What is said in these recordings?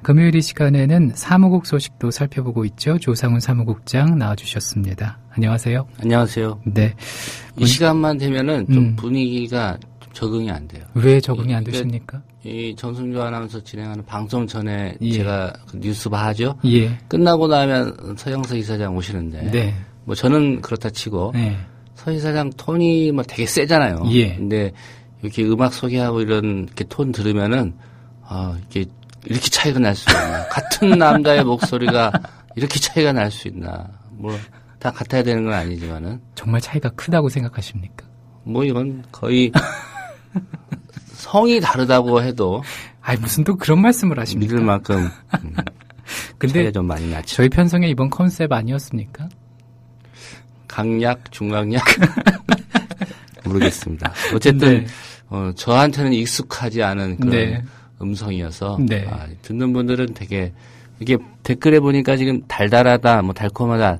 금요일 이 시간에는 사무국 소식도 살펴보고 있죠. 조상훈 사무국장 나와주셨습니다. 안녕하세요. 안녕하세요. 네. 이 시간만 되면은 좀 분위기가 좀 적응이 안 돼요. 왜 적응이 안 되십니까? 이 정승조 아나운서 진행하는 방송 전에 예. 제가 그 뉴스바 하죠. 예. 끝나고 나면 서영석 이사장 오시는데, 네. 뭐 저는 그렇다 치고 네. 서 이사장 톤이 뭐 되게 세잖아요. 예. 근데 이렇게 음악 소개하고 이런 이렇게 톤 들으면은 이렇게 차이가 날 수 있나? 같은 남자의 목소리가 이렇게 차이가 날 수 있나? 뭐 다 같아야 되는 건 아니지만은 정말 차이가 크다고 생각하십니까? 뭐 이건 거의 성이 다르다고 해도 아이 무슨 또 그런 말씀을 하십니까? 믿을 만큼 근데 차이가 좀 많이 나죠. 저희 편성의 이번 컨셉 아니었습니까? 강약, 중강약 모르겠습니다. 어쨌든 네. 저한테는 익숙하지 않은 그런 네. 음성이어서 네. 듣는 분들은 되게 이게 댓글에 보니까 지금 달달하다, 뭐 달콤하다,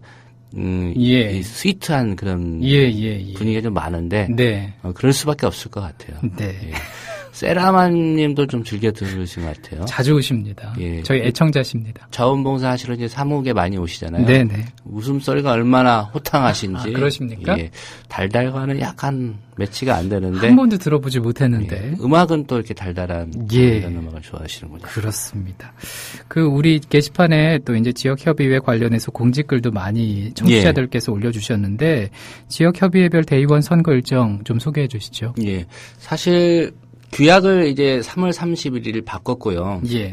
예. 이 스위트한 그런 예. 분위기가 좀 많은데 네. 그럴 수밖에 없을 것 같아요. 네. 예. 세라만님도 좀 즐겨 들으신 것 같아요. 자주 오십니다. 예. 저희 애청자십니다. 자원봉사 하시러 이제 사무국에 많이 오시잖아요. 네네. 웃음소리가 얼마나 호탕하신지. 그러십니까? 예. 달달과는 약간 매치가 안 되는데. 한 번도 들어보지 못했는데. 예. 음악은 또 이렇게 달달한 예. 이런 음악을 좋아하시는군요. 그렇습니다. 우리 게시판에 또 이제 지역협의회 관련해서 공지글도 많이 청취자들께서 올려주셨는데, 지역협의회별 대의원 선거 일정 좀 소개해 주시죠. 예. 사실, 규약을 이제 3월 31일 바꿨고요. 예.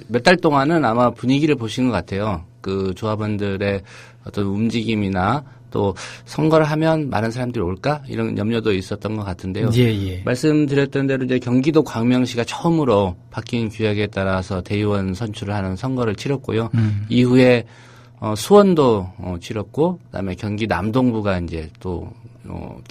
몇 달 동안은 아마 분위기를 보신 것 같아요. 그 조합원들의 어떤 움직임이나 또 선거를 하면 많은 사람들이 올까? 이런 염려도 있었던 것 같은데요. 예. 말씀드렸던 대로 이제 경기도 광명시가 처음으로 바뀐 규약에 따라서 대의원 선출을 하는 선거를 치렀고요. 이후에 수원도 치렀고, 그다음에 경기 남동부가 이제 또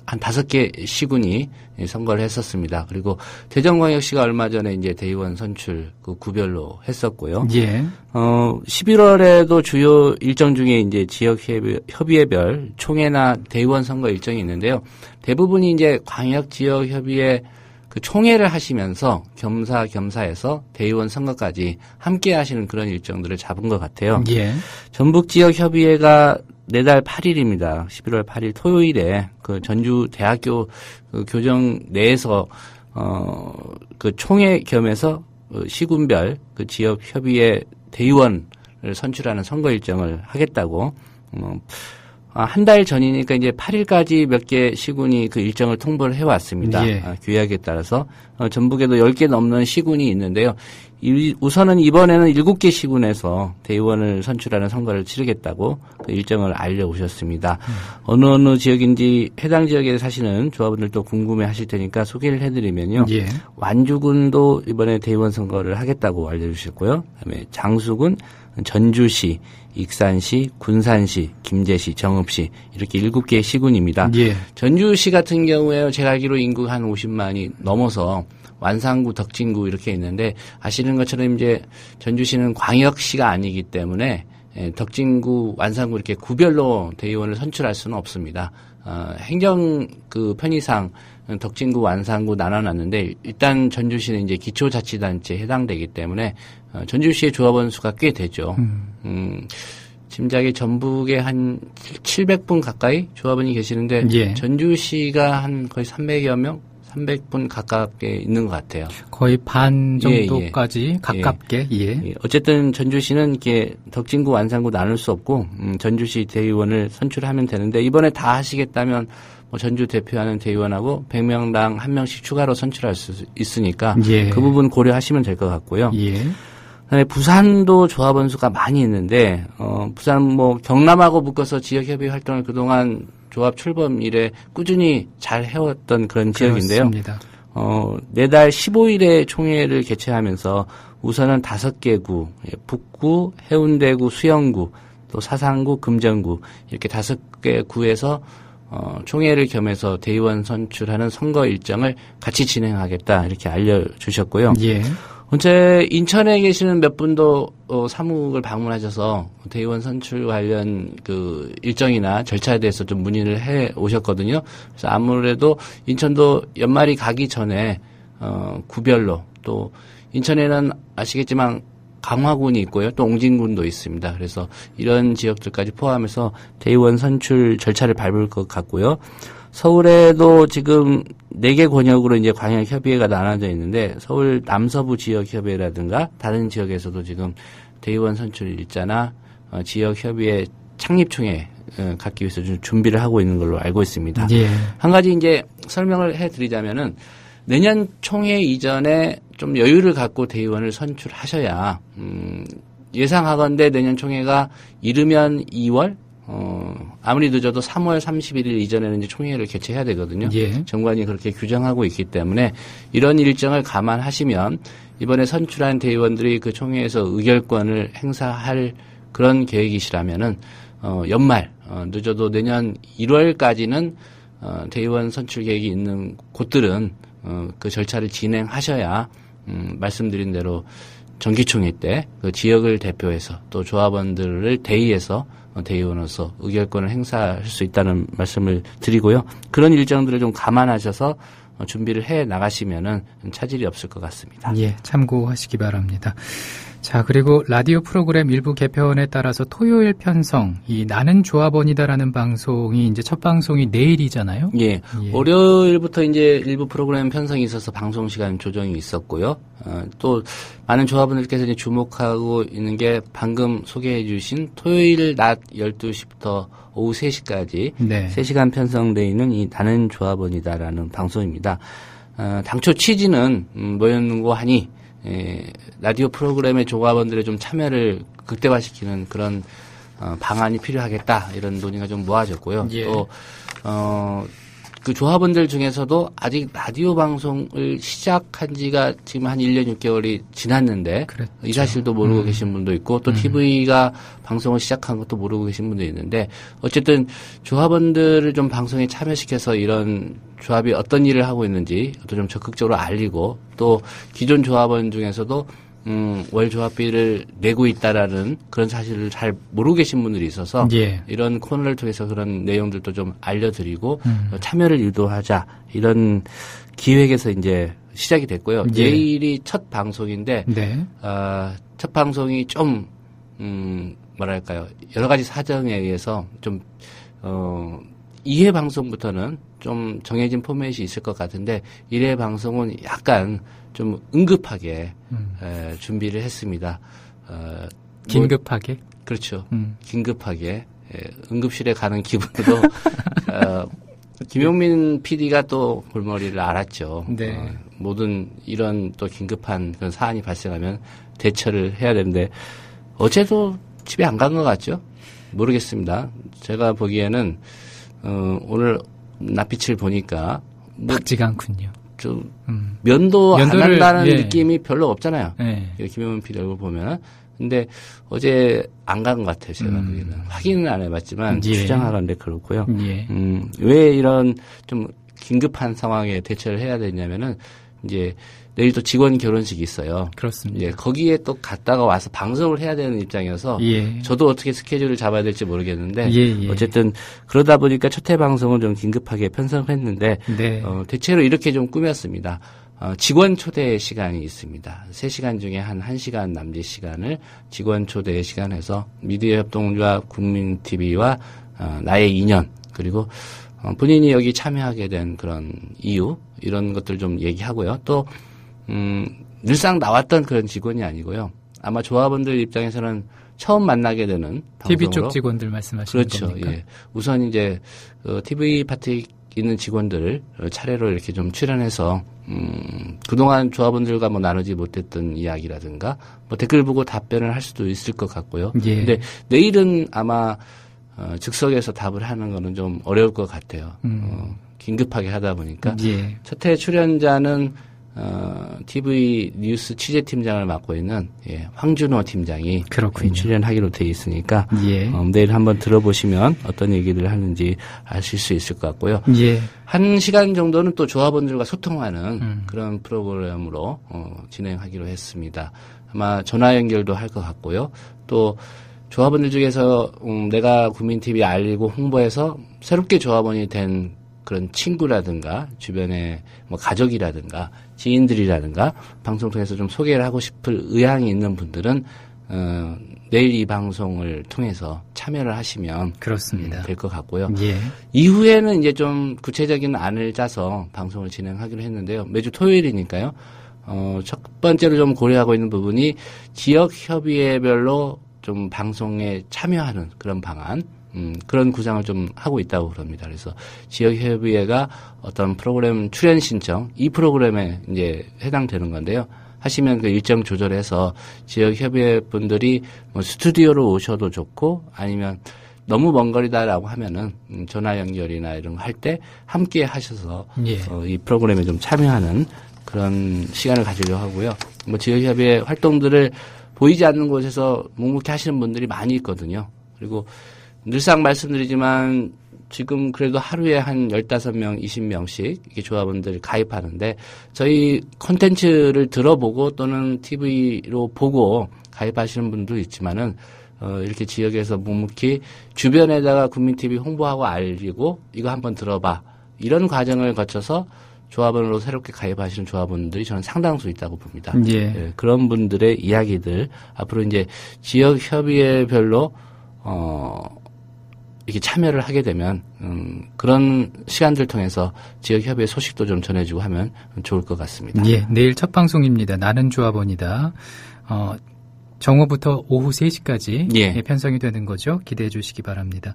한 5개 시군이 선거를 했었습니다. 그리고 대전광역시가 얼마 전에 이제 대의원 선출 그 구별로 했었고요. 예. 11월에도 주요 일정 중에 이제 지역협의회별 총회나 대의원 선거 일정이 있는데요. 대부분이 이제 광역 지역협의회 그 총회를 하시면서 겸사겸사해서 대의원 선거까지 함께 하시는 그런 일정들을 잡은 것 같아요. 예. 전북지역협의회가 내달 8일입니다. 11월 8일 토요일에 그 전주대학교 그 교정 내에서 그 총회 겸해서 시군별 그 지역협의회 대의원을 선출하는 선거 일정을 하겠다고 한 달 전이니까 이제 8일까지 몇 개 시군이 그 일정을 통보를 해왔습니다. 예. 규약에 따라서 전북에도 10개 넘는 시군이 있는데요. 우선은 이번에는 7개 시군에서 대의원을 선출하는 선거를 치르겠다고 그 일정을 알려오셨습니다. 어느 지역인지 해당 지역에 사시는 조합원들도 궁금해하실 테니까 소개를 해드리면요. 예. 완주군도 이번에 대의원 선거를 하겠다고 알려주셨고요. 그다음에 장수군, 전주시, 익산시, 군산시, 김제시, 정읍시 이렇게 7개의 시군입니다. 예. 전주시 같은 경우에 제가 알기로 인구가 한 50만이 넘어서 완산구, 덕진구 이렇게 있는데 아시는 것처럼 이제 전주시는 광역시가 아니기 때문에 덕진구, 완산구 이렇게 구별로 대의원을 선출할 수는 없습니다. 행정 그 편의상 덕진구, 완산구 나눠놨는데 일단 전주시는 이제 기초자치단체에 해당되기 때문에 전주시의 조합원 수가 꽤 되죠. 짐작에 전북에 한 700분 가까이 조합원이 계시는데 예. 전주시가 한 거의 300여 명, 300분 가깝게 있는 것 같아요. 거의 반 정도까지 가깝게. 예. 어쨌든 전주시는 이렇게 덕진구, 완산구 나눌 수 없고 전주시 대의원을 선출하면 되는데 이번에 다 하시겠다면 뭐 전주 대표하는 대의원하고 100명당 1명씩 추가로 선출할 수 있으니까 예. 그 부분 고려하시면 될 것 같고요. 예. 그다음에 부산도 조합원 수가 많이 있는데 부산 뭐 경남하고 묶어서 지역협의 활동을 그동안 조합 출범 이래 꾸준히 잘 해왔던 그런 지역인데요. 그렇습니다. 내달 15일에 총회를 개최하면서 우선은 5개 구, 북구, 해운대구, 수영구, 또 사상구, 금정구 이렇게 5개 구에서 총회를 겸해서 대의원 선출하는 선거 일정을 같이 진행하겠다 이렇게 알려주셨고요. 예. 언제 인천에 계시는 몇 분도 사무국을 방문하셔서 대의원 선출 관련 그 일정이나 절차에 대해서 좀 문의를 해 오셨거든요. 그래서 아무래도 인천도 연말이 가기 전에 구별로 또 인천에는 아시겠지만 강화군이 있고요. 또 옹진군도 있습니다. 그래서 이런 지역들까지 포함해서 대의원 선출 절차를 밟을 것 같고요. 서울에도 지금 4개 권역으로 이제 광역협의회가 나눠져 있는데 서울 남서부 지역협의회라든가 다른 지역에서도 지금 대의원 선출 일자나 지역협의회 창립총회 갖기 위해서 좀 준비를 하고 있는 걸로 알고 있습니다. 예. 한 가지 이제 설명을 해드리자면은 내년 총회 이전에 좀 여유를 갖고 대의원을 선출하셔야 예상하건대 내년 총회가 이르면 2월 아무리 늦어도 3월 31일 이전에는 이제 총회를 개최해야 되거든요. 예. 정관이 그렇게 규정하고 있기 때문에 이런 일정을 감안하시면 이번에 선출한 대의원들이 그 총회에서 의결권을 행사할 그런 계획이시라면은 연말 늦어도 내년 1월까지는 대의원 선출 계획이 있는 곳들은 그 절차를 진행하셔야 말씀드린 대로 정기총회 때 그 지역을 대표해서 또 조합원들을 대의해서 대의원으로서 의결권을 행사할 수 있다는 말씀을 드리고요. 그런 일정들을 좀 감안하셔서 준비를 해 나가시면은 차질이 없을 것 같습니다. 예, 참고하시기 바랍니다. 자, 그리고 라디오 프로그램 일부 개편에 따라서 토요일 편성, 이 나는 조합원이다라는 방송이 이제 첫 방송이 내일이잖아요. 예. 월요일부터 이제 일부 프로그램 편성이 있어서 방송 시간 조정이 있었고요. 또 많은 조합원들께서 이제 주목하고 있는 게 방금 소개해 주신 토요일 낮 12시부터 오후 3시까지 네. 3시간 편성되어 있는 이 나는 조합원이다라는 방송입니다. 당초 취지는 뭐였는고 하니 라디오 프로그램의 조합원들의 좀 참여를 극대화시키는 그런 방안이 필요하겠다 이런 논의가 좀 모아졌고요. 예. 또 그 조합원들 중에서도 아직 라디오 방송을 시작한 지가 지금 한 1년 6개월이 지났는데 그렇죠. 이 사실도 모르고 계신 분도 있고 또 TV가 방송을 시작한 것도 모르고 계신 분도 있는데 어쨌든 조합원들을 좀 방송에 참여시켜서 이런 조합이 어떤 일을 하고 있는지 또 좀 적극적으로 알리고 또 기존 조합원 중에서도 월 조합비를 내고 있다라는 그런 사실을 잘 모르고 계신 분들이 있어서 예. 이런 코너를 통해서 그런 내용들도 좀 알려드리고 참여를 유도하자 이런 기획에서 이제 시작이 됐고요. 예. 내일이 첫 방송인데 네. 첫 방송이 좀 뭐랄까요 여러 가지 사정에 의해서 좀 2회 방송부터는 좀 정해진 포맷이 있을 것 같은데 1회 방송은 약간 좀 응급하게 준비를 했습니다. 긴급하게? 그렇죠. 긴급하게 응급실에 가는 기분으로 김용민 PD가 또 골머리를 앓았죠. 네. 모든 이런 또 긴급한 그런 사안이 발생하면 대처를 해야 되는데 어제도 집에 안 간 것 같죠? 모르겠습니다. 제가 보기에는 오늘 낯빛을 보니까 박지가 않군요. 좀 면도 안 한다는 예. 느낌이 별로 없잖아요. 예. 김용민 PD 얼굴 보면. 근데 어제 안 간 것 같아요. 제가 보기에는. 확인은 안 해봤지만 예. 추정하건데 그렇고요. 예. 왜 이런 좀 긴급한 상황에 대처를 해야 되냐면은 이제 내일 또 직원 결혼식이 있어요. 그렇습니다. 예, 거기에 또 갔다가 와서 방송을 해야 되는 입장이어서 예. 저도 어떻게 스케줄을 잡아야 될지 모르겠는데 예. 어쨌든 그러다 보니까 첫 회 방송을 좀 긴급하게 편성했는데 네. 대체로 이렇게 좀 꾸몄습니다. 직원 초대 시간이 있습니다. 3시간 중에 한 1시간 남짓 시간을 직원 초대 시간에서 미디어 협동조합 국민TV와 나의 인연 그리고 본인이 여기 참여하게 된 그런 이유 이런 것들 좀 얘기하고요. 또 늘상 나왔던 그런 직원이 아니고요. 아마 조합원들 입장에서는 처음 만나게 되는 TV 방송으로. 쪽 직원들 말씀하시는 그렇죠. 겁니까? 예. 우선 이제 TV 파트 있는 직원들을 차례로 이렇게 좀 출연해서 그동안 조합원들과 뭐 나누지 못했던 이야기라든가 뭐 댓글 보고 답변을 할 수도 있을 것 같고요. 예. 근데 내일은 아마 즉석에서 답을 하는 거는 좀 어려울 것 같아요. 긴급하게 하다 보니까 예. 첫 회 출연자는 TV 뉴스 취재팀장을 맡고 있는 황준호 팀장이 그렇군요. 출연하기로 돼 있으니까 예. 내일 한번 들어보시면 어떤 얘기를 하는지 아실 수 있을 것 같고요. 예. 1시간 정도는 또 조합원들과 소통하는 그런 프로그램으로 진행하기로 했습니다. 아마 전화 연결도 할 것 같고요. 또 조합원들 중에서 내가 국민TV 알리고 홍보해서 새롭게 조합원이 된 그런 친구라든가 주변에 뭐 가족이라든가 지인들이라든가 방송 통해서 좀 소개를 하고 싶을 의향이 있는 분들은 내일 이 방송을 통해서 참여를 하시면 그렇습니다. 될 것 같고요. 예. 이후에는 이제 좀 구체적인 안을 짜서 방송을 진행하기로 했는데요. 매주 토요일이니까요. 첫 번째로 좀 고려하고 있는 부분이 지역 협의회별로 좀 방송에 참여하는 그런 방안, 그런 구상을 좀 하고 있다고 그럽니다. 그래서 지역협의회가 어떤 프로그램 출연 신청, 이 프로그램에 이제 해당되는 건데요. 하시면 그 일정 조절해서 지역협의회 분들이 뭐 스튜디오로 오셔도 좋고 아니면 너무 먼 거리다라고 하면은 전화 연결이나 이런 거 할 때 함께 하셔서 예. 이 프로그램에 좀 참여하는 그런 시간을 가지려고 하고요. 뭐 지역협의회 활동들을 보이지 않는 곳에서 묵묵히 하시는 분들이 많이 있거든요. 그리고 늘상 말씀드리지만 지금 그래도 하루에 한 15명, 20명씩 이렇게 조합원들이 가입하는데 저희 콘텐츠를 들어보고 또는 TV로 보고 가입하시는 분도 있지만은 이렇게 지역에서 묵묵히 주변에다가 국민TV 홍보하고 알리고 이거 한번 들어봐. 이런 과정을 거쳐서 조합원으로 새롭게 가입하시는 조합원들이 저는 상당수 있다고 봅니다. 예. 예, 그런 분들의 이야기들 앞으로 이제 지역 협의회별로 이렇게 참여를 하게 되면 그런 시간들 통해서 지역 협의회 소식도 좀 전해주고 하면 좋을 것 같습니다. 예, 내일 첫 방송입니다. 나는 조합원이다. 정오부터 오후 3시까지 예. 편성이 되는 거죠. 기대해 주시기 바랍니다.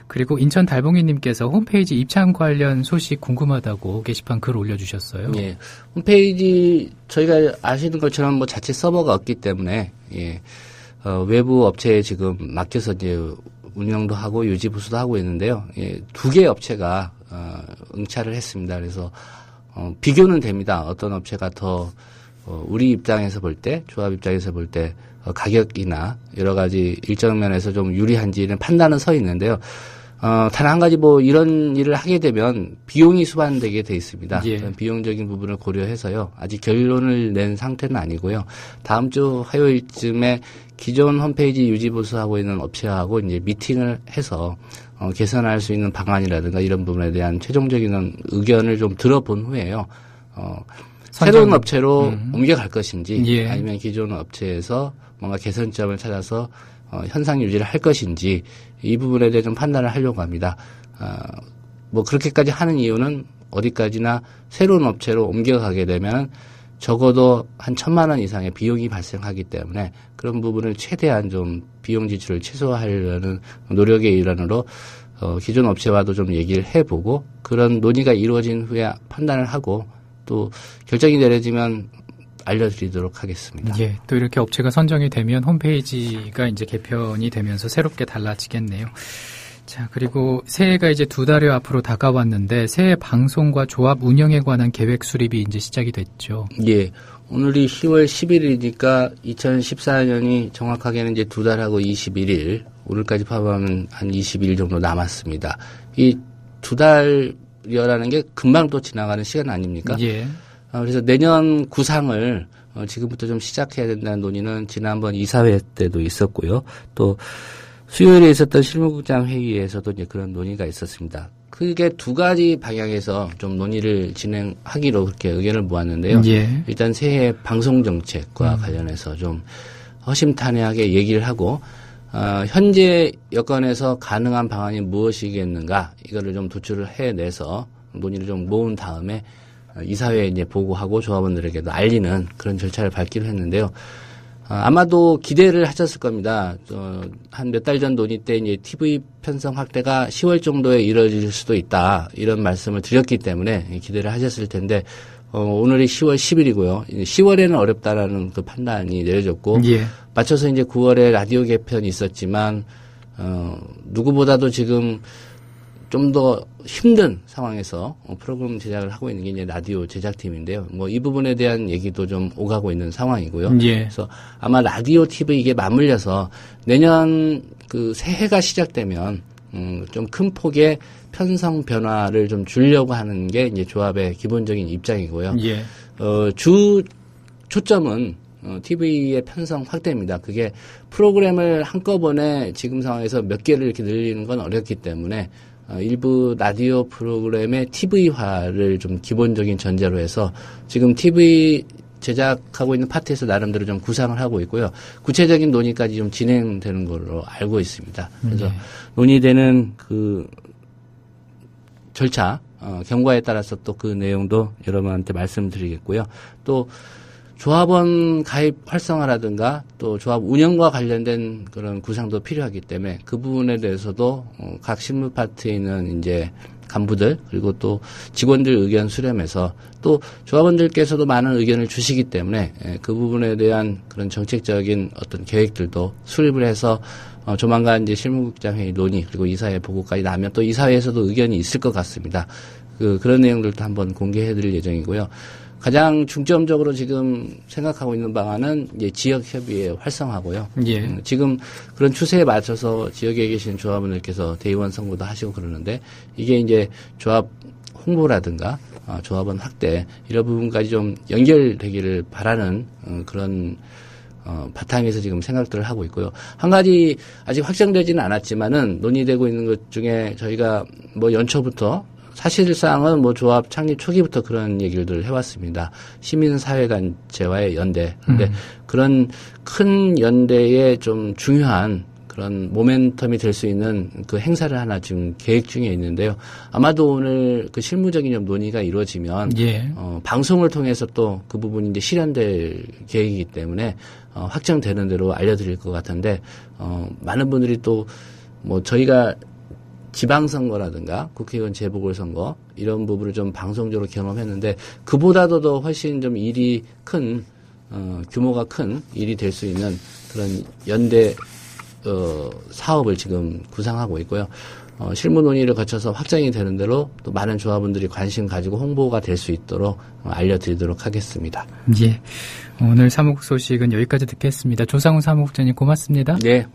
그리고 인천 달봉이님께서 홈페이지 입장 관련 소식 궁금하다고 게시판 글 올려주셨어요. 예, 홈페이지 저희가 아시는 것처럼 뭐 자체 서버가 없기 때문에 예, 외부 업체에 지금 맡겨서 이제 운영도 하고 유지 보수도 하고 있는데요. 예, 2개 업체가 응찰을 했습니다. 그래서 비교는 됩니다. 어떤 업체가 더 우리 입장에서 볼 때, 조합 입장에서 볼 때 가격이나 여러 가지 일정 면에서 좀 유리한지는 판단은 서 있는데요. 단 한 가지 뭐 이런 일을 하게 되면 비용이 수반되게 돼 있습니다. 예. 비용적인 부분을 고려해서요. 아직 결론을 낸 상태는 아니고요. 다음 주 화요일쯤에 기존 홈페이지 유지 보수하고 있는 업체하고 이제 미팅을 해서 개선할 수 있는 방안이라든가 이런 부분에 대한 최종적인 의견을 좀 들어본 후에요. 새로운 업체로 옮겨갈 것인지 예. 아니면 기존 업체에서 뭔가 개선점을 찾아서 현상 유지를 할 것인지 이 부분에 대해 좀 판단을 하려고 합니다. 뭐 그렇게까지 하는 이유는 어디까지나 새로운 업체로 옮겨가게 되면 적어도 한 1,000만 원 이상의 비용이 발생하기 때문에 그런 부분을 최대한 좀 비용 지출을 최소화하려는 노력의 일환으로 기존 업체와도 좀 얘기를 해보고 그런 논의가 이루어진 후에 판단을 하고 또 결정이 내려지면 알려드리도록 하겠습니다. 예, 또 이렇게 업체가 선정이 되면 홈페이지가 이제 개편이 되면서 새롭게 달라지겠네요. 자, 그리고 새해가 이제 2달여 앞으로 다가왔는데 새해 방송과 조합 운영에 관한 계획 수립이 이제 시작이 됐죠. 예. 오늘이 10월 10일이니까 2014년이 정확하게는 이제 2달하고 21일, 오늘까지 포함하면 한 20일 정도 남았습니다. 이 2달여라는 게 금방 또 지나가는 시간 아닙니까? 예. 그래서 내년 구상을 지금부터 좀 시작해야 된다는 논의는 지난번 이사회 때도 있었고요. 또 수요일에 있었던 실무국장 회의에서도 이제 그런 논의가 있었습니다. 크게 2가지 방향에서 좀 논의를 진행하기로 그렇게 의견을 모았는데요. 예. 일단 새해 방송 정책과 관련해서 좀 허심탄회하게 얘기를 하고 현재 여건에서 가능한 방안이 무엇이겠는가 이거를 좀 도출을 해내서 논의를 좀 모은 다음에 이사회에 이제 보고하고 조합원들에게도 알리는 그런 절차를 밟기로 했는데요. 아마도 기대를 하셨을 겁니다. 한 몇 달 전 논의 때 이제 TV 편성 확대가 10월 정도에 이루어질 수도 있다. 이런 말씀을 드렸기 때문에 기대를 하셨을 텐데, 오늘이 10월 10일이고요. 10월에는 어렵다라는 그 판단이 내려졌고, 예. 맞춰서 이제 9월에 라디오 개편이 있었지만, 누구보다도 지금 좀 더 힘든 상황에서 프로그램 제작을 하고 있는 게 이제 라디오 제작팀인데요. 뭐 이 부분에 대한 얘기도 좀 오가고 있는 상황이고요. 예. 그래서 아마 라디오, TV 이게 맞물려서 내년 그 새해가 시작되면 좀 큰 폭의 편성 변화를 좀 주려고 하는 게 이제 조합의 기본적인 입장이고요. 예. 주 초점은 TV의 편성 확대입니다. 그게 프로그램을 한꺼번에 지금 상황에서 몇 개를 이렇게 늘리는 건 어렵기 때문에 일부 라디오 프로그램의 TV화를 좀 기본적인 전제로 해서 지금 TV 제작하고 있는 파트에서 나름대로 좀 구상을 하고 있고요. 구체적인 논의까지 좀 진행되는 걸로 알고 있습니다. 그래서 논의되는 그 절차, 경과에 따라서 또 그 내용도 여러분한테 말씀드리겠고요. 또 조합원 가입 활성화라든가 또 조합 운영과 관련된 그런 구상도 필요하기 때문에 그 부분에 대해서도 각 실무 파트에 있는 이제 간부들 그리고 또 직원들 의견 수렴해서 또 조합원들께서도 많은 의견을 주시기 때문에 그 부분에 대한 그런 정책적인 어떤 계획들도 수립을 해서 조만간 이제 실무국장 회의 논의 그리고 이사회 보고까지 나면 또 이사회에서도 의견이 있을 것 같습니다. 그런 내용들도 한번 공개해드릴 예정이고요. 가장 중점적으로 지금 생각하고 있는 방안은 이제 지역협의회 활성화고요. 예. 지금 그런 추세에 맞춰서 지역에 계신 조합원들께서 대의원 선거도 하시고 그러는데 이게 이제 조합 홍보라든가 조합원 확대 이런 부분까지 좀 연결되기를 바라는 그런 바탕에서 지금 생각들을 하고 있고요. 한 가지 아직 확정되지는 않았지만은 논의되고 있는 것 중에 저희가 뭐 연초부터 사실상은 뭐 조합 창립 초기부터 그런 얘기를 해왔습니다. 시민사회단체와의 연대. 근데 그런 큰 연대에 좀 중요한 그런 모멘텀이 될 수 있는 그 행사를 하나 지금 계획 중에 있는데요. 아마도 오늘 그 실무적인 좀 논의가 이루어지면 예. 방송을 통해서 또 그 부분이 이제 실현될 계획이기 때문에 확정되는 대로 알려드릴 것 같은데 많은 분들이 또 뭐 저희가 지방선거라든가 국회의원 재보궐선거 이런 부분을 좀 방송적으로 경험했는데 그보다도 더 훨씬 좀 일이 큰 규모가 큰 일이 될 수 있는 그런 연대 사업을 지금 구상하고 있고요. 실무 논의를 거쳐서 확정이 되는 대로 또 많은 조합원들이 관심 가지고 홍보가 될 수 있도록 알려드리도록 하겠습니다. 예. 오늘 사무국 소식은 여기까지 듣겠습니다. 조상훈 사무국장님 고맙습니다. 네.